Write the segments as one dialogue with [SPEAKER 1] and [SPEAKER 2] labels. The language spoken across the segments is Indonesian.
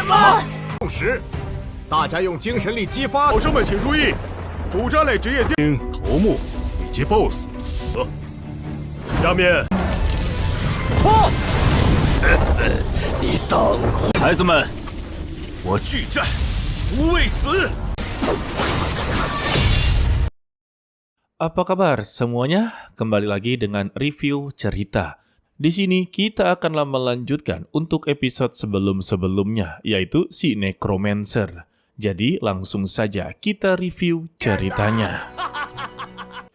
[SPEAKER 1] 同时，大家用精神力激发。
[SPEAKER 2] 考生们请注意，主战类职业头目以及 BOSS。下面，
[SPEAKER 3] 你当
[SPEAKER 2] 孩子们，我拒战，无畏死。
[SPEAKER 4] Apa kabar semuanya? Kembali lagi dengan review cerita. Di sini kita akan melanjutkan untuk episode sebelum-sebelumnya, yaitu si Necromancer. Jadi langsung saja kita review ceritanya.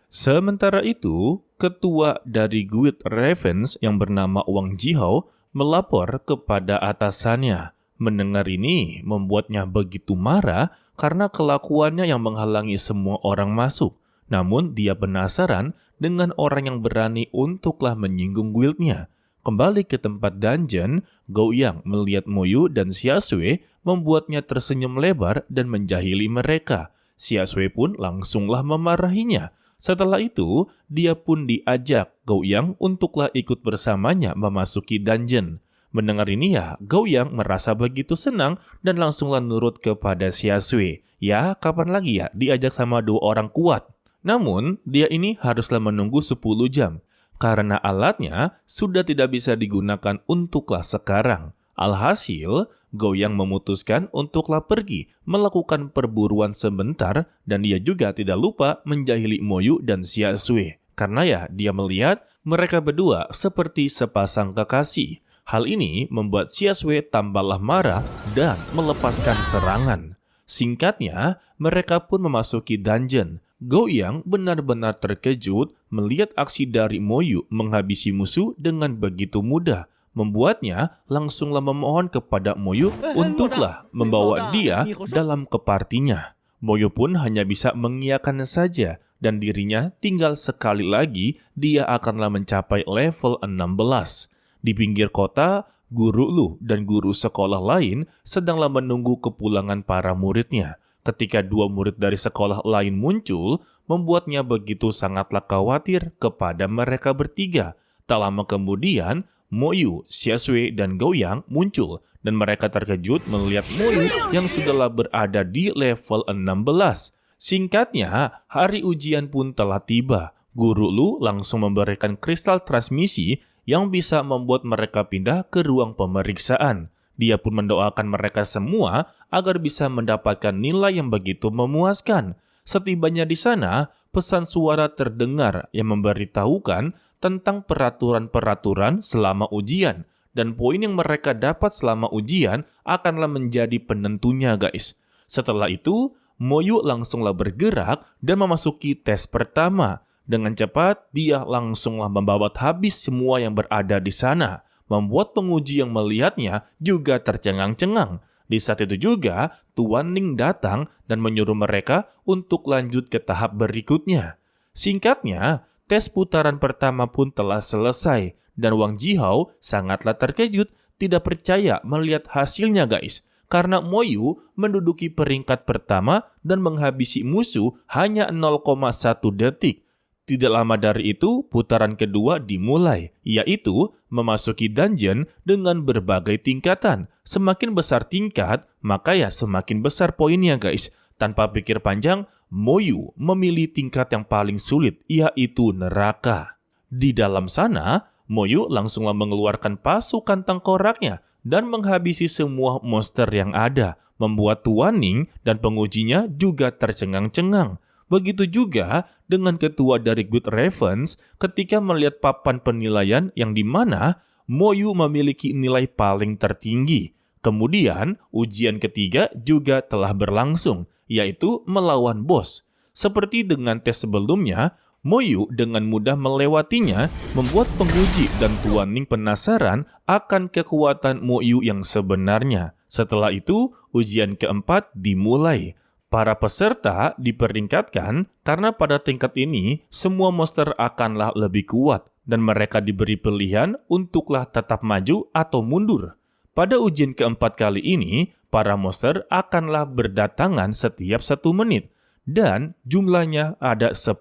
[SPEAKER 4] Sementara itu, ketua dari Guild Ravens yang bernama Wang Jihao melapor kepada atasannya. Mendengar ini membuatnya begitu marah karena kelakuannya yang menghalangi semua orang masuk. Namun dia penasaran dengan orang yang berani untuklah menyinggung guildnya. Kembali ke tempat dungeon, Gou Yang melihat Moyu dan Xia Sui membuatnya tersenyum lebar dan menjahili mereka. Xia Sui pun langsunglah memarahinya. Setelah itu, dia pun diajak Gou Yang untuklah ikut bersamanya memasuki dungeon. Mendengar ini Gou Yang merasa begitu senang dan langsunglah nurut kepada Xia Sui. Ya, kapan lagi diajak sama dua orang kuat? Namun, dia ini haruslah menunggu 10 jam, karena alatnya sudah tidak bisa digunakan untuklah sekarang. Alhasil, Gou Yang memutuskan untuklah pergi melakukan perburuan sebentar, dan dia juga tidak lupa menjahili Moyu dan Xia Sui. Karena dia melihat mereka berdua seperti sepasang kekasih. Hal ini membuat Xia Sui tambahlah marah dan melepaskan serangan. Singkatnya, mereka pun memasuki dungeon. Gou Yang benar-benar terkejut melihat aksi dari Moyu menghabisi musuh dengan begitu mudah. Membuatnya langsunglah memohon kepada Moyu untuklah membawa dia dalam kepartinya. Moyu pun hanya bisa mengiyakan saja dan dirinya tinggal sekali lagi dia akanlah mencapai level 16. Di pinggir kota, Guru Lu dan guru sekolah lain sedanglah menunggu kepulangan para muridnya. Ketika dua murid dari sekolah lain muncul, membuatnya begitu sangatlah khawatir kepada mereka bertiga. Tak lama kemudian, Moyu, Xia Sui, dan Gou Yang muncul, dan mereka terkejut melihat Moyu yang sudahlah berada di level 16. Singkatnya, hari ujian pun telah tiba. Guru Lu langsung memberikan kristal transmisi yang bisa membuat mereka pindah ke ruang pemeriksaan. Dia pun mendoakan mereka semua agar bisa mendapatkan nilai yang begitu memuaskan. Setibanya di sana, pesan suara terdengar yang memberitahukan tentang peraturan-peraturan selama ujian. Dan poin yang mereka dapat selama ujian akanlah menjadi penentunya, guys. Setelah itu, Moyu langsunglah bergerak dan memasuki tes pertama. Dengan cepat, dia langsunglah membabat habis semua yang berada di sana. Membuat penguji yang melihatnya juga tercengang-cengang. Di saat itu juga, Tuan Ning datang dan menyuruh mereka untuk lanjut ke tahap berikutnya. Singkatnya, tes putaran pertama pun telah selesai, dan Wang Jihao sangatlah terkejut, tidak percaya melihat hasilnya, guys. Karena Moyu menduduki peringkat pertama dan menghabisi musuh hanya 0,1 detik. Tidak lama dari itu, putaran kedua dimulai, yaitu memasuki dungeon dengan berbagai tingkatan. Semakin besar tingkat, maka semakin besar poinnya, guys. Tanpa pikir panjang, Moyu memilih tingkat yang paling sulit, yaitu neraka. Di dalam sana, Moyu langsunglah mengeluarkan pasukan tengkoraknya dan menghabisi semua monster yang ada, membuat Tuan Ning dan pengujinya juga tercengang-cengang. Begitu juga dengan ketua dari Guild Ravens ketika melihat papan penilaian yang dimana Moyu memiliki nilai paling tertinggi. Kemudian, ujian ketiga juga telah berlangsung, yaitu melawan bos. Seperti dengan tes sebelumnya, Moyu dengan mudah melewatinya, membuat penguji dan Tuan Ning penasaran akan kekuatan Moyu yang sebenarnya. Setelah itu, ujian keempat dimulai. Para peserta diperingkatkan karena pada tingkat ini semua monster akanlah lebih kuat dan mereka diberi pilihan untuklah tetap maju atau mundur. Pada ujian keempat kali ini, para monster akanlah berdatangan setiap 1 menit dan jumlahnya ada 10.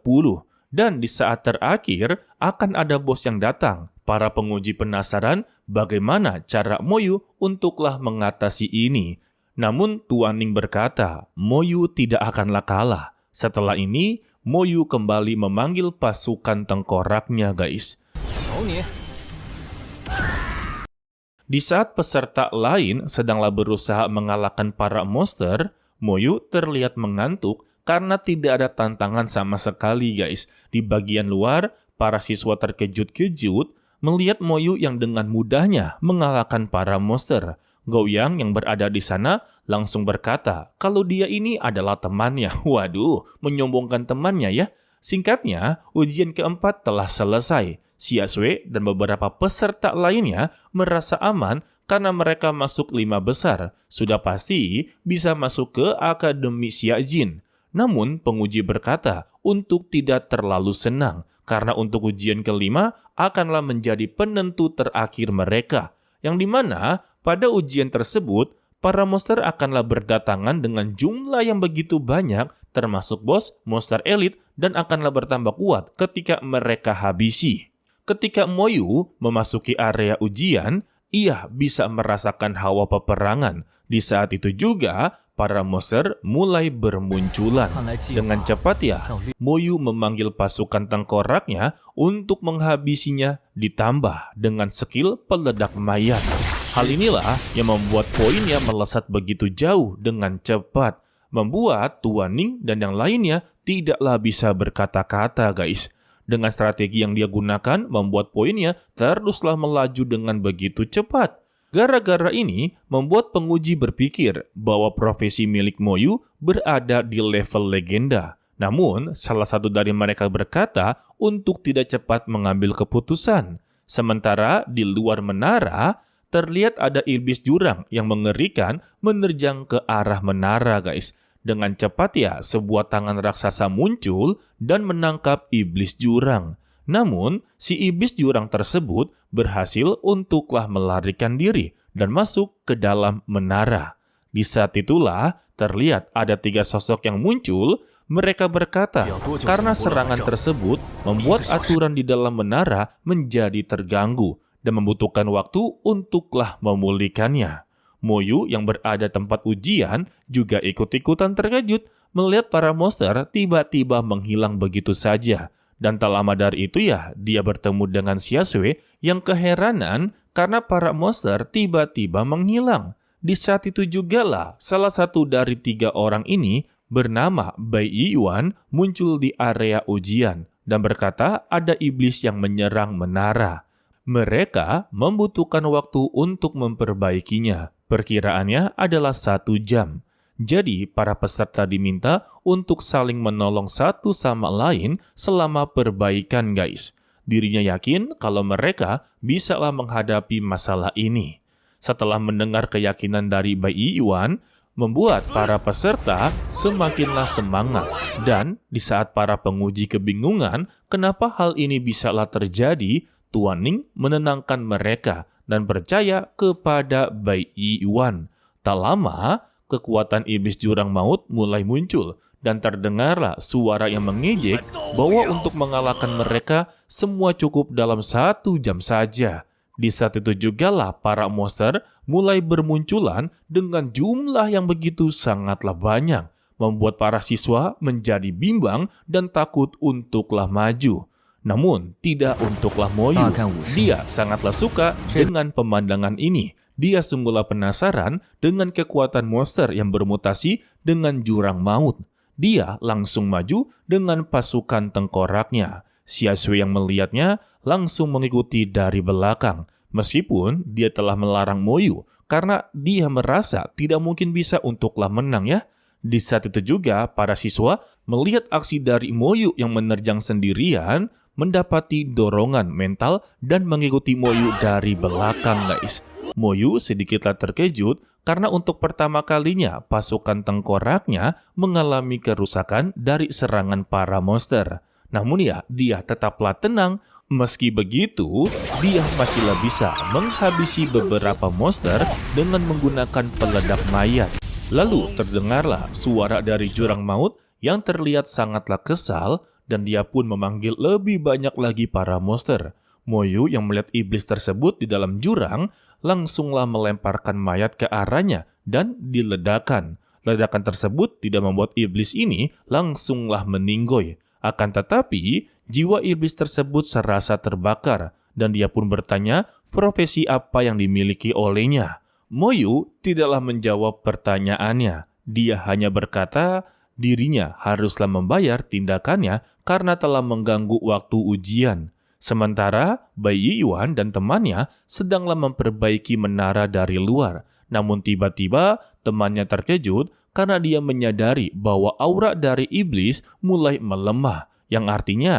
[SPEAKER 4] Dan di saat terakhir akan ada bos yang datang. Para penguji penasaran bagaimana cara Moyu untuklah mengatasi ini. Namun Tuan Ning berkata, Moyu tidak akanlah kalah. Setelah ini, Moyu kembali memanggil pasukan tengkoraknya, guys. Di saat peserta lain sedanglah berusaha mengalahkan para monster, Moyu terlihat mengantuk karena tidak ada tantangan sama sekali, guys. Di bagian luar, para siswa terkejut-kejut melihat Moyu yang dengan mudahnya mengalahkan para monster. Goyang yang berada di sana langsung berkata kalau dia ini adalah temannya. Waduh, menyombongkan temannya ya. Singkatnya, ujian keempat telah selesai. Xiasui dan beberapa peserta lainnya merasa aman karena mereka masuk 5 besar. Sudah pasti bisa masuk ke Akademi Xiajin. Namun, penguji berkata untuk tidak terlalu senang karena untuk ujian kelima akanlah menjadi penentu terakhir mereka. Yang dimana pada ujian tersebut, para monster akanlah berdatangan dengan jumlah yang begitu banyak, termasuk bos, monster elit, dan akanlah bertambah kuat ketika mereka habisi. Ketika Moyu memasuki area ujian, ia bisa merasakan hawa peperangan. Di saat itu juga, para monster mulai bermunculan. Dengan cepat ya, Moyu memanggil pasukan tengkoraknya untuk menghabisinya ditambah dengan skill peledak mayat. Hal inilah yang membuat poinnya melesat begitu jauh dengan cepat. Membuat Tuan Ning dan yang lainnya tidaklah bisa berkata-kata, guys. Dengan strategi yang dia gunakan, membuat poinnya teruslah melaju dengan begitu cepat. Gara-gara ini, membuat penguji berpikir bahwa profesi milik Moyu berada di level legenda. Namun, salah satu dari mereka berkata untuk tidak cepat mengambil keputusan. Sementara di luar menara, terlihat ada iblis jurang yang mengerikan menerjang ke arah menara, guys. Dengan cepat ya, sebuah tangan raksasa muncul dan menangkap iblis jurang. Namun, si iblis jurang tersebut berhasil untuklah melarikan diri dan masuk ke dalam menara. Di saat itulah, terlihat ada 3 sosok yang muncul. Mereka berkata, karena serangan tersebut membuat aturan di dalam menara menjadi terganggu dan membutuhkan waktu untuklah memulihkannya. Moyu yang berada tempat ujian juga ikut-ikutan terkejut melihat para monster tiba-tiba menghilang begitu saja. Dan tak lama dari itu ya, dia bertemu dengan Xiasui yang keheranan karena para monster tiba-tiba menghilang. Di saat itu jugalah salah satu dari 3 orang ini bernama Bai Yuan muncul di area ujian dan berkata ada iblis yang menyerang menara. Mereka membutuhkan waktu untuk memperbaikinya. Perkiraannya adalah 1 jam. Jadi, para peserta diminta untuk saling menolong satu sama lain selama perbaikan, guys. Dirinya yakin kalau mereka bisalah menghadapi masalah ini. Setelah mendengar keyakinan dari Bai Yuan, membuat para peserta semakinlah semangat. Dan di saat para penguji kebingungan kenapa hal ini bisalah terjadi, Tuan Ning menenangkan mereka dan percaya kepada Bai Yuan. Tak lama, kekuatan iblis jurang maut mulai muncul dan terdengarlah suara yang mengejek bahwa untuk mengalahkan mereka semua cukup dalam 1 jam saja. Di saat itu jugalah para monster mulai bermunculan dengan jumlah yang begitu sangatlah banyak, membuat para siswa menjadi bimbang dan takut untuklah maju. Namun, tidak untuklah Moyu. Dia sangatlah suka dengan pemandangan ini. Dia sungguhlah penasaran dengan kekuatan monster yang bermutasi dengan jurang maut. Dia langsung maju dengan pasukan tengkoraknya. Xiasui yang melihatnya langsung mengikuti dari belakang. Meskipun dia telah melarang Moyu karena dia merasa tidak mungkin bisa untuklah menang ya. Di saat itu juga para siswa melihat aksi dari Moyu yang menerjang sendirian, mendapati dorongan mental dan mengikuti Moyu dari belakang, guys. Moyu sedikitlah terkejut karena untuk pertama kalinya pasukan tengkoraknya mengalami kerusakan dari serangan para monster. Namun ya, dia tetaplah tenang. Meski begitu, dia masihlah bisa menghabisi beberapa monster dengan menggunakan peledak mayat. Lalu terdengarlah suara dari jurang maut yang terlihat sangatlah kesal dan dia pun memanggil lebih banyak lagi para monster. Moyu yang melihat iblis tersebut di dalam jurang langsunglah melemparkan mayat ke arahnya dan diledakkan. Ledakan tersebut tidak membuat iblis ini langsunglah meninggoy. Akan tetapi, jiwa iblis tersebut serasa terbakar dan dia pun bertanya profesi apa yang dimiliki olehnya. Moyu tidaklah menjawab pertanyaannya. Dia hanya berkata dirinya haruslah membayar tindakannya karena telah mengganggu waktu ujian. Sementara Bai Yiyuan dan temannya sedanglah memperbaiki menara dari luar. Namun tiba-tiba temannya terkejut karena dia menyadari bahwa aura dari iblis mulai melemah. Yang artinya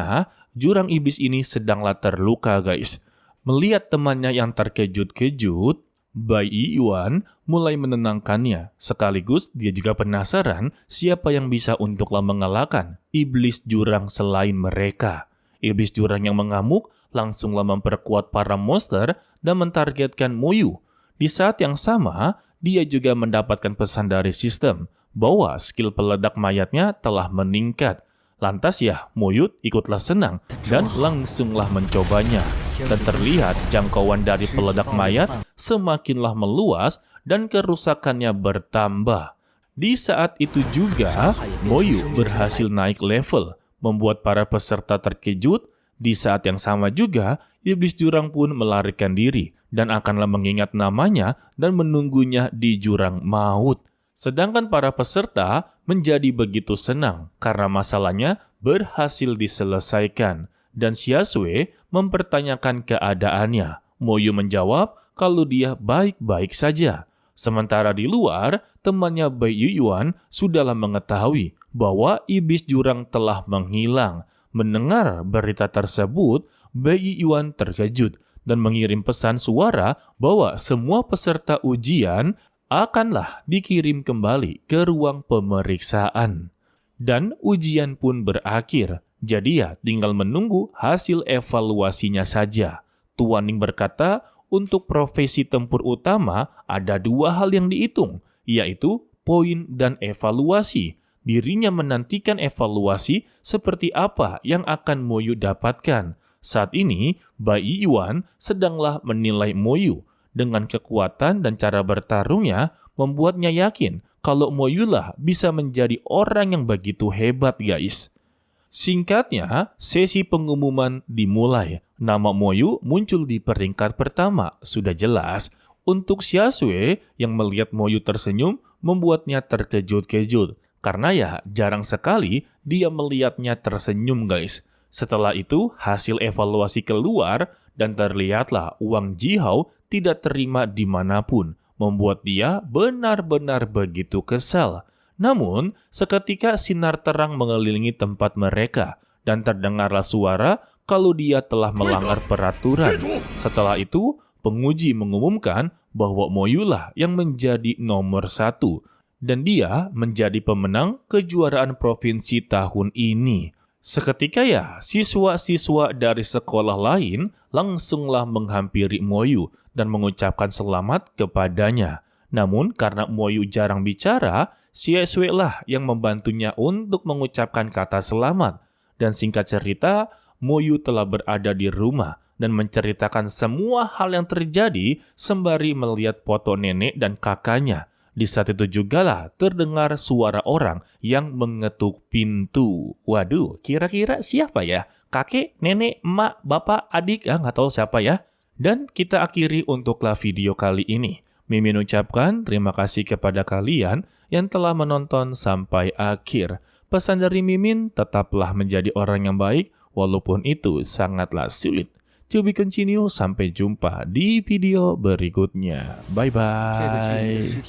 [SPEAKER 4] jurang iblis ini sedanglah terluka, guys. Melihat temannya yang terkejut-kejut, Bai Yiyuan mulai menenangkannya. Sekaligus dia juga penasaran siapa yang bisa untuklah mengalahkan iblis jurang selain mereka. Iblis jurang yang mengamuk langsunglah memperkuat para monster dan mentargetkan Moyu. Di saat yang sama, dia juga mendapatkan pesan dari sistem bahwa skill peledak mayatnya telah meningkat. Lantas ya, Moyu ikutlah senang dan langsunglah mencobanya. Dan terlihat jangkauan dari peledak mayat semakinlah meluas dan kerusakannya bertambah. Di saat itu juga, Moyu berhasil naik level, membuat para peserta terkejut. Di saat yang sama juga, iblis jurang pun melarikan diri dan akanlah mengingat namanya dan menunggunya di jurang maut. Sedangkan para peserta menjadi begitu senang karena masalahnya berhasil diselesaikan. Dan Xiasui mempertanyakan keadaannya. Moyu menjawab kalau dia baik-baik saja. Sementara di luar, temannya Bai Yiyuan sudahlah mengetahui bahwa iblis jurang telah menghilang. Mendengar berita tersebut, Bai Yiyuan terkejut dan mengirim pesan suara bahwa semua peserta ujian akanlah dikirim kembali ke ruang pemeriksaan. Dan ujian pun berakhir. Jadi ya tinggal menunggu hasil evaluasinya saja. Tuan Ning berkata, untuk profesi tempur utama ada 2 hal yang dihitung, yaitu poin dan evaluasi. Dirinya menantikan evaluasi seperti apa yang akan Moyu dapatkan. Saat ini, Bai Yiyuan sedanglah menilai Moyu. Dengan kekuatan dan cara bertarungnya, membuatnya yakin kalau Moyu lah bisa menjadi orang yang begitu hebat, guys. Singkatnya, sesi pengumuman dimulai. Nama Moyu muncul di peringkat pertama. Sudah jelas, untuk Xiasui yang melihat Moyu tersenyum membuatnya terkejut-kejut. Karena ya jarang sekali dia melihatnya tersenyum, guys. Setelah itu, hasil evaluasi keluar dan terlihatlah uang Jihao tidak terima dimanapun. Membuat dia benar-benar begitu kesal. Namun, seketika sinar terang mengelilingi tempat mereka dan terdengarlah suara kalau dia telah melanggar peraturan. Setelah itu, penguji mengumumkan bahwa Moyulah yang menjadi nomor 1 dan dia menjadi pemenang kejuaraan provinsi tahun ini. Seketika ya, siswa-siswa dari sekolah lain langsunglah menghampiri Moyu dan mengucapkan selamat kepadanya. Namun, karena Moyu jarang bicara, Xiasui lah yang membantunya untuk mengucapkan kata selamat. Dan singkat cerita, Moyu telah berada di rumah dan menceritakan semua hal yang terjadi sembari melihat foto nenek dan kakaknya. Di saat itu jugalah terdengar suara orang yang mengetuk pintu. Waduh, kira-kira siapa ya? Kakek, nenek, emak, bapak, adik, nggak tahu siapa ya. Dan kita akhiri untuklah video kali ini. Mimin ucapkan terima kasih kepada kalian yang telah menonton sampai akhir. Pesan dari Mimin, tetaplah menjadi orang yang baik, walaupun itu sangatlah sulit. To be continue, sampai jumpa di video berikutnya. Bye-bye.